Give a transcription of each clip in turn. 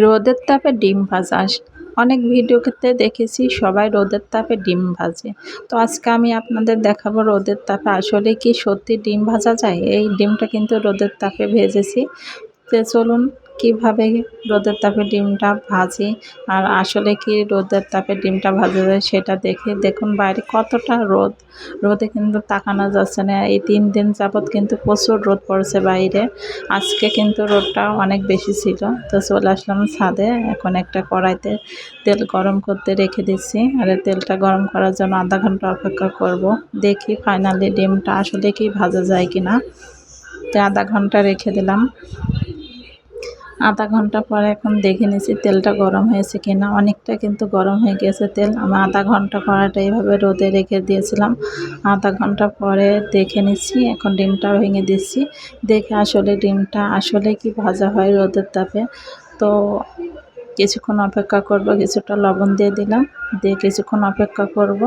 রোদের তাপে ডিম ভাজা অনেক ভিডিওতে দেখেছি সবাই রোদের তাপে ডিম ভাজে। তো আজকে আমি আপনাদের দেখাবো রোদের তাপে আসলে কি সত্যি ডিম ভাজা যায়। এই ডিমটা কিন্তু রোদের তাপে ভেজেছি। তো চলুন কিভাবে রোদের তাপে ডিমটা ভাজি আর আসলে কি রোদের তাপে ডিমটা ভাজা যায় সেটা দেখে। দেখুন বাইরে কতটা রোদ, রোদে কিন্তু তাকানো যাচ্ছে না। এই 3 দিন যাবৎ কিন্তু প্রচুর রোদ পড়েছে বাইরে। আজকে কিন্তু রোদটা অনেক বেশি ছিল। তো চলে আসলাম ছাদে। এখন একটা কড়াইতে তেল গরম করতে রেখে দিচ্ছি। আর এই তেলটা গরম করার জন্য আধা ঘন্টা অপেক্ষা করব। দেখি ফাইনালি ডিমটা আসলে কি ভাজা যায় কিনা। তো আধা ঘন্টা রেখে দিলাম। আধা ঘন্টা পরে এখন দেখে নিচ্ছি তেলটা গরম হয়েছে কিনা। অনেকটা কিন্তু গরম হয়ে গেছে তেল। আমি আধা ঘন্টা কড়াইটা এইভাবে রোদে রেখে দিয়েছিলাম। আধা ঘন্টা পরে দেখে নিচ্ছি। এখন ডিমটা ভেঙে দিচ্ছি। দেখে আসলে ডিমটা আসলে কি ভাজা হয় রোদের তাপে। তো কিছুক্ষণ অপেক্ষা করব। কিছুটা লবণ দিয়ে দিলাম, দিয়ে কিছুক্ষণ অপেক্ষা করব।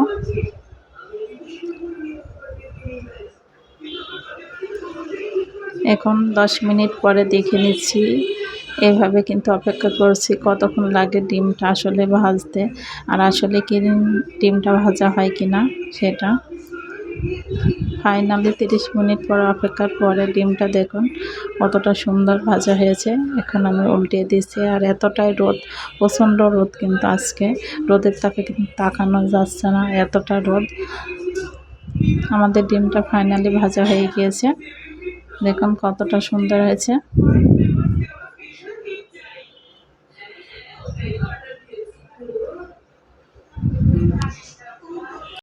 এখন 10 মিনিট পরে দেখে নিচ্ছি। এভাবে কিন্তু অপেক্ষা করছি কতক্ষণ লাগে ডিমটা আসলে ভাজতে, আর আসলে কি ডিমটা ভাজা হয় কিনা সেটা। ফাইনালি 30 মিনিট পর অপেক্ষার পরে ডিমটা দেখুন কতটা সুন্দর ভাজা হয়েছে। এখন আমি উল্টিয়ে দিচ্ছি। আর এতটাই রোদ, প্রচণ্ড রোদ কিন্তু আজকে। রোদের তাপে কিন্তু তাকানো যাচ্ছে না, এতটা রোদ। আমাদের ডিমটা ফাইনালি ভাজা হয়ে গিয়েছে। দেখুন কতটা সুন্দর হয়েছে।